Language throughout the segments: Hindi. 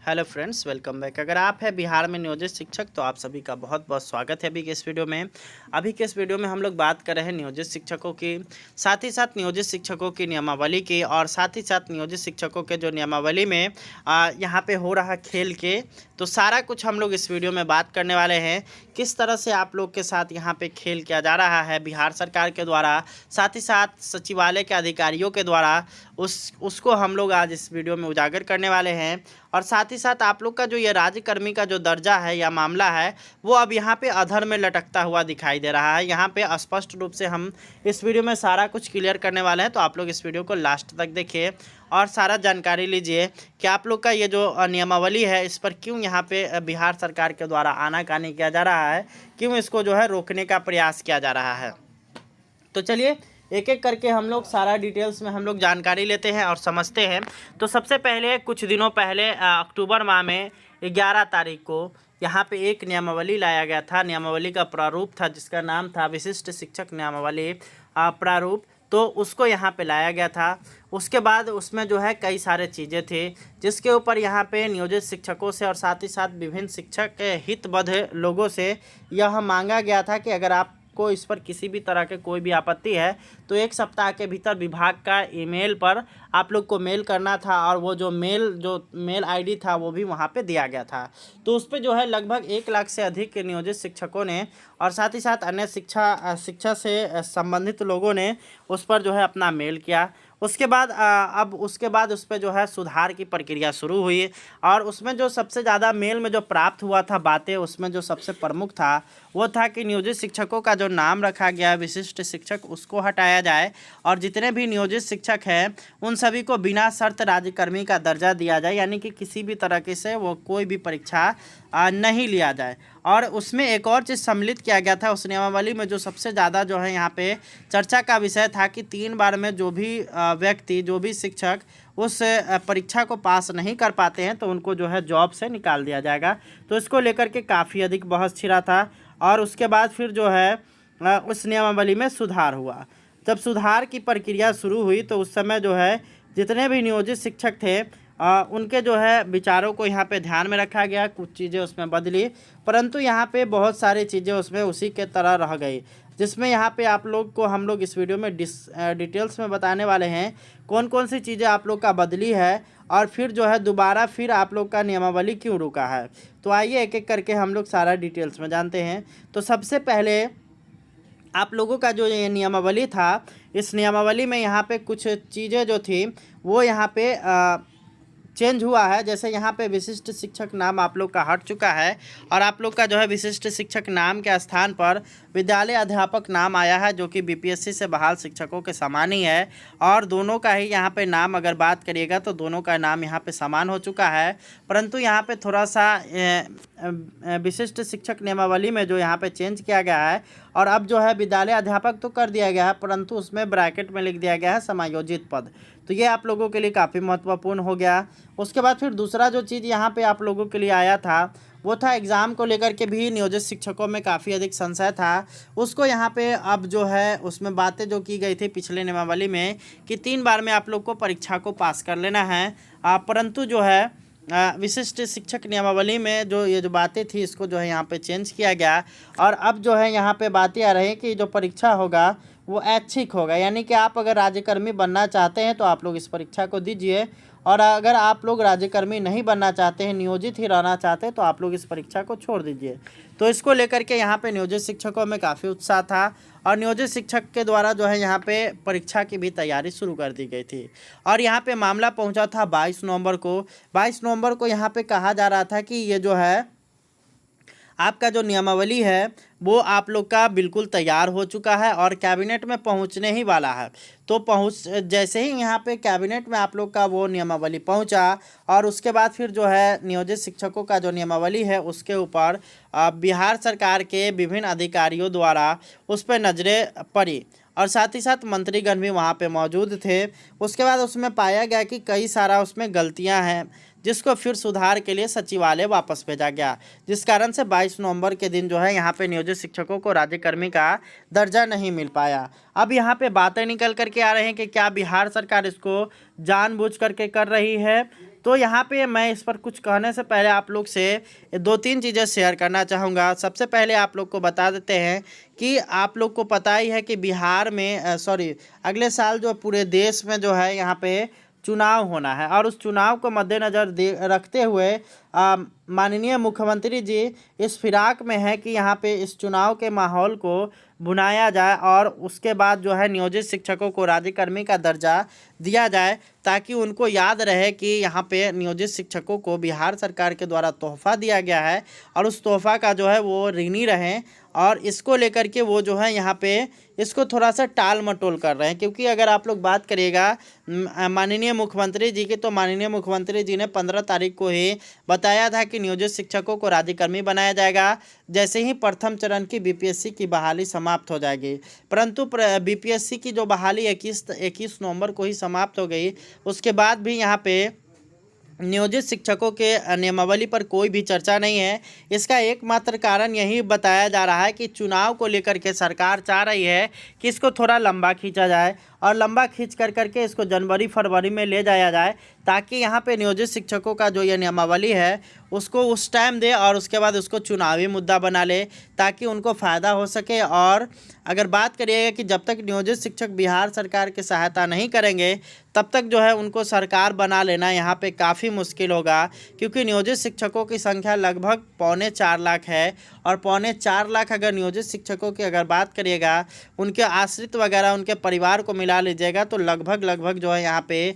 Hello friends, welcome back. अगर आप हैं बिहार में नियोजित शिक्षक तो आप सभी का बहुत बहुत स्वागत है अभी के इस वीडियो में। अभी के इस वीडियो में हम लोग बात कर रहे हैं नियोजित शिक्षकों की, साथ ही साथ नियोजित शिक्षकों की नियमावली की, और साथ ही साथ नियोजित शिक्षकों के जो नियमावली में यहाँ पे हो रहा खेल के, तो सारा कुछ हम लोग इस वीडियो में बात करने वाले हैं। किस तरह से आप लोग के साथ यहाँ पे खेल किया जा रहा है बिहार सरकार के द्वारा, साथ ही साथ सचिवालय के अधिकारियों के द्वारा, उसको हम लोग आज इस वीडियो में उजागर करने वाले हैं। और साथ ही साथ आप लोग का जो ये राज्यकर्मी का जो दर्जा है या मामला है, वो अब यहाँ पे अधर में लटकता हुआ दिखाई दे रहा है। यहाँ पे स्पष्ट रूप से हम इस वीडियो में सारा कुछ क्लियर करने वाले हैं, तो आप लोग इस वीडियो को लास्ट तक देखिए और सारा जानकारी लीजिए कि आप लोग का ये जो नियमावली है, इस पर क्यों यहाँ पे बिहार सरकार के द्वारा आनाकानी किया जा रहा है, क्यों इसको जो है रोकने का प्रयास किया जा रहा है। तो चलिए एक एक करके हम लोग सारा डिटेल्स में हम लोग जानकारी लेते हैं और समझते हैं। तो सबसे पहले कुछ दिनों पहले अक्टूबर माह में 11 तारीख को यहाँ पे एक नियमावली लाया गया था। नियमावली का प्रारूप था जिसका नाम था विशिष्ट शिक्षक नियमावली प्रारूप। तो उसको यहाँ पे लाया गया था। उसके बाद उसमें जो है कई सारे चीज़ें थी जिसके ऊपर यहाँ पे नियोजित शिक्षकों से और साथ ही साथ विभिन्न शिक्षक हितबद्ध लोगों से यह मांगा गया था कि अगर आप को इस पर किसी भी तरह के कोई भी आपत्ति है तो 1 सप्ताह के भीतर विभाग का ईमेल पर आप लोग को मेल करना था, और वो जो मेल आईडी था वो भी वहाँ पे दिया गया था। तो उस पर जो है लगभग 1 लाख से अधिक नियोजित शिक्षकों ने और साथ ही साथ अन्य शिक्षा से संबंधित लोगों ने उस पर जो है अपना मेल किया। उसके बाद उसके बाद उस पर जो है सुधार की प्रक्रिया शुरू हुई, और उसमें जो सबसे ज़्यादा मेल में जो प्राप्त हुआ था बातें, उसमें जो सबसे प्रमुख था वो था कि नियोजित शिक्षकों का जो नाम रखा गया है विशिष्ट शिक्षक, उसको हटाया जाए, और जितने भी नियोजित शिक्षक हैं उन सभी को बिना शर्त राज्यकर्मी का दर्जा दिया जाए, यानी कि किसी भी तरीके से वो कोई भी परीक्षा नहीं लिया जाए। और उसमें एक और चीज़ सम्मिलित किया गया था उस नियमावली में, जो सबसे ज़्यादा जो है यहाँ पे चर्चा का विषय था कि 3 बार में जो भी व्यक्ति, जो भी शिक्षक उस परीक्षा को पास नहीं कर पाते हैं तो उनको जो है जॉब से निकाल दिया जाएगा। तो इसको लेकर के काफ़ी अधिक बहस छिड़ा था, और उसके बाद फिर जो है उस नियमावली में सुधार हुआ। जब सुधार की प्रक्रिया शुरू हुई तो उस समय जो है जितने भी नियोजित शिक्षक थे उनके जो है विचारों को यहाँ पे ध्यान में रखा गया। कुछ चीज़ें उसमें बदली, परंतु यहाँ पे बहुत सारी चीज़ें उसमें उसी के तरह रह गई, जिसमें यहाँ पे आप लोग को हम लोग इस वीडियो में डिटेल्स में बताने वाले हैं कौन कौन सी चीज़ें आप लोग का बदली है, और फिर जो है दोबारा फिर आप लोग का नियमावली क्यों रुका है। तो आइए एक एक करके हम लोग सारा डिटेल्स में जानते हैं। तो सबसे पहले आप लोगों का जो ये नियमावली था, इस नियमावली में यहाँ पे कुछ चीज़ें जो थी वो यहाँ पे चेंज हुआ है। जैसे यहाँ पे विशिष्ट शिक्षक नाम आप लोग का हट चुका है, और आप लोग का जो है विशिष्ट शिक्षक नाम के स्थान पर विद्यालय अध्यापक नाम आया है, जो कि बीपीएससी से बहाल शिक्षकों के समान ही है। और दोनों का ही यहाँ पे नाम अगर बात करिएगा तो दोनों का नाम यहाँ पे समान हो चुका है, परंतु यहाँ पे थोड़ा सा विशिष्ट शिक्षक नियमावली में जो यहाँ पे चेंज किया गया है, और अब जो है विद्यालय अध्यापक तो कर दिया गया है, परंतु उसमें ब्रैकेट में लिख दिया गया है समायोजित पद। तो ये आप लोगों के लिए काफ़ी महत्वपूर्ण हो गया। उसके बाद फिर दूसरा जो चीज़ यहाँ पे आप लोगों के लिए आया था वो था एग्ज़ाम को लेकर के भी नियोजित शिक्षकों में काफ़ी अधिक संशय था। उसको यहाँ पे अब जो है उसमें बातें जो की गई थी पिछले नियमावली में कि 3 बार में आप लोग को परीक्षा को पास कर लेना है, परंतु जो है विशिष्ट शिक्षक नियमावली में जो ये जो बातें थी इसको जो है यहाँ पे चेंज किया गया, और अब जो है यहाँ पे बातें आ रही हैं कि जो परीक्षा होगा वो ऐच्छिक होगा, यानी कि आप अगर राज्यकर्मी बनना चाहते हैं तो आप लोग इस परीक्षा को दीजिए, और अगर आप लोग राज्यकर्मी नहीं बनना चाहते हैं, नियोजित ही रहना चाहते हैं, तो आप लोग इस परीक्षा को छोड़ दीजिए। तो इसको लेकर के यहाँ पे नियोजित शिक्षकों में काफ़ी उत्साह था, और नियोजित शिक्षक के द्वारा जो है यहाँ पे परीक्षा की भी तैयारी शुरू कर दी गई थी। और यहाँ पे मामला पहुँचा था 22 नवंबर को। 22 नवंबर को यहाँ पे कहा जा रहा था कि ये जो है आपका जो नियमावली है वो आप लोग का बिल्कुल तैयार हो चुका है और कैबिनेट में पहुंचने ही वाला है। तो जैसे ही यहाँ पे कैबिनेट में आप लोग का वो नियमावली पहुंचा, और उसके बाद फिर जो है नियोजित शिक्षकों का जो नियमावली है उसके ऊपर बिहार सरकार के विभिन्न अधिकारियों द्वारा उस पर नज़रें पड़ी, और साथ ही साथ मंत्रीगण भी वहाँ पे मौजूद थे। उसके बाद उसमें पाया गया कि कई सारा उसमें गलतियाँ हैं, जिसको फिर सुधार के लिए सचिवालय वापस भेजा गया, जिस कारण से 22 नवंबर के दिन जो है यहाँ पे नियोजित शिक्षकों को राज्यकर्मी का दर्जा नहीं मिल पाया। अब यहाँ पे बातें निकल करके आ रही हैं कि क्या बिहार सरकार इसको जानबूझ करके कर रही है, तो यहाँ पे मैं इस पर कुछ कहने से पहले आप लोग से 2-3 चीज़ें शेयर करना चाहूँगा। सबसे पहले आप लोग को बता देते हैं कि आप लोग को पता ही है कि बिहार में अगले साल जो पूरे देश में जो है यहाँ पे चुनाव होना है, और उस चुनाव को मद्देनज़र रखते हुए माननीय मुख्यमंत्री जी इस फिराक में है कि यहाँ पे इस चुनाव के माहौल को भुनाया जाए और उसके बाद जो है नियोजित शिक्षकों को राज्यकर्मी का दर्जा दिया जाए, ताकि उनको याद रहे कि यहाँ पे नियोजित शिक्षकों को बिहार सरकार के द्वारा तोहफ़ा दिया गया है और उस तोहफ़ा का जो है वो ऋणी रहें। और इसको लेकर के वो जो है यहाँ पे इसको थोड़ा सा टाल मटोल कर रहे हैं, क्योंकि अगर आप लोग बात करिएगा माननीय मुख्यमंत्री जी की, तो माननीय मुख्यमंत्री जी ने 15 तारीख को ही बताया था कि नियोजित शिक्षकों को राज्यकर्मी बनाया जाएगा जैसे ही प्रथम चरण की बीपीएससी की बहाली समाप्त हो जाएगी। परंतु बीपीएससी की जो बहाली 21 नवंबर को ही समाप्त हो गई, उसके बाद भी यहाँ पे नियोजित शिक्षकों के नियमावली पर कोई भी चर्चा नहीं है। इसका एकमात्र कारण यही बताया जा रहा है कि चुनाव को लेकर के सरकार चाह रही है कि इसको थोड़ा लंबा खींचा जाए और लंबा खींच करके इसको जनवरी फरवरी में ले जाया जाए, ताकि यहाँ पे नियोजित शिक्षकों का जो ये नियमावली है उसको उस टाइम दे और उसके बाद उसको चुनावी मुद्दा बना ले, ताकि उनको फ़ायदा हो सके। और अगर बात करिएगा कि जब तक नियोजित शिक्षक बिहार सरकार की सहायता नहीं करेंगे तब तक जो है उनको सरकार बना लेना यहाँ पे काफ़ी मुश्किल होगा, क्योंकि नियोजित शिक्षकों की संख्या लगभग 3.25 लाख है। और 3.25 लाख अगर नियोजित शिक्षकों की अगर बात करिएगा, उनके आश्रित वगैरह उनके परिवार को मिला लीजिएगा, तो लगभग जो है यहाँ पे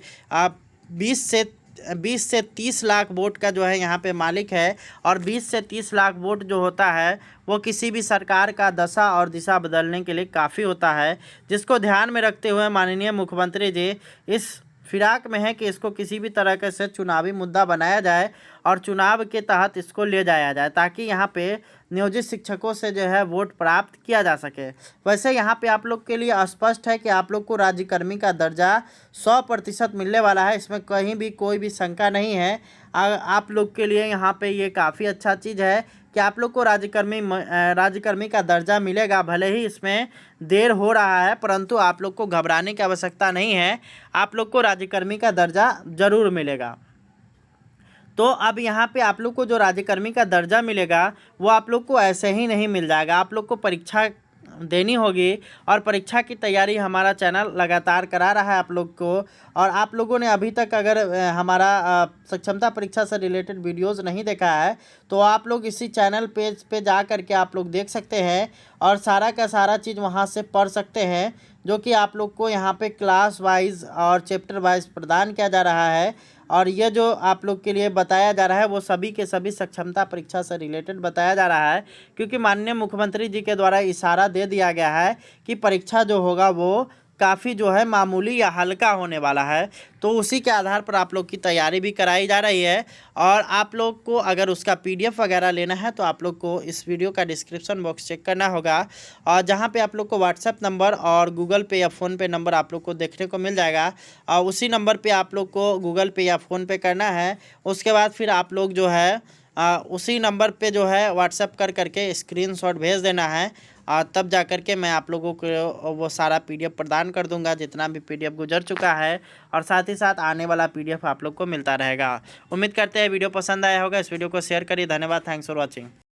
20 से 30 लाख वोट का जो है यहाँ पे मालिक है। और 20 से 30 लाख वोट जो होता है वो किसी भी सरकार का दशा और दिशा बदलने के लिए काफ़ी होता है, जिसको ध्यान में रखते हुए माननीय मुख्यमंत्री जी इस फिराक में है कि इसको किसी भी तरह के से चुनावी मुद्दा बनाया जाए और चुनाव के तहत इसको ले जाया जाए, ताकि यहाँ पे नियोजित शिक्षकों से जो है वोट प्राप्त किया जा सके। वैसे यहाँ पे आप लोग के लिए स्पष्ट है कि आप लोग को राज्यकर्मी का दर्जा 100% मिलने वाला है, इसमें कहीं भी कोई भी शंका नहीं है। आप लोग के लिए यहाँ पे ये काफ़ी अच्छा चीज़ है कि आप लोग को राज्यकर्मी का दर्जा मिलेगा। भले ही इसमें देर हो रहा है, परंतु आप लोग को घबराने की आवश्यकता नहीं है, आप लोग को राज्यकर्मी का दर्जा ज़रूर मिलेगा। तो अब यहाँ पे आप लोग को जो राज्यकर्मी का दर्जा मिलेगा वो आप लोग को ऐसे ही नहीं मिल जाएगा, आप लोग को परीक्षा देनी होगी। और परीक्षा की तैयारी हमारा चैनल लगातार करा रहा है आप लोग को। और आप लोगों ने अभी तक अगर हमारा सक्षमता परीक्षा से रिलेटेड वीडियोस नहीं देखा है तो आप लोग इसी चैनल पेज पे जा कर के आप लोग देख सकते हैं और सारा का सारा चीज़ वहाँ से पढ़ सकते हैं, जो कि आप लोग को यहाँ पे क्लास वाइज और चैप्टर वाइज प्रदान किया जा रहा है। और ये जो आप लोग के लिए बताया जा रहा है वो सभी के सभी सक्षमता परीक्षा से रिलेटेड बताया जा रहा है, क्योंकि माननीय मुख्यमंत्री जी के द्वारा इशारा दे दिया गया है कि परीक्षा जो होगा वो काफ़ी जो है मामूली या हल्का होने वाला है। तो उसी के आधार पर आप लोग की तैयारी भी कराई जा रही है। और आप लोग को अगर उसका PDF वगैरह लेना है तो आप लोग को इस वीडियो का डिस्क्रिप्शन बॉक्स चेक करना होगा, और जहां पे आप लोग को WhatsApp नंबर और गूगल पे या फ़ोन पे नंबर आप लोग को देखने को मिल जाएगा। और उसी नंबर पे आप लोग को गूगल पे या फ़ोन पे करना है। उसके बाद फिर आप लोग जो है उसी नंबर पे जो है WhatsApp करके स्क्रीनशॉट भेज देना है। तब जा कर के मैं आप लोगों को वो सारा PDF प्रदान कर दूंगा, जितना भी PDF गुजर चुका है, और साथ ही साथ आने वाला PDF आप लोग को मिलता रहेगा। उम्मीद करते हैं वीडियो पसंद आया होगा। इस वीडियो को शेयर करिए। धन्यवाद। Thanks for watching.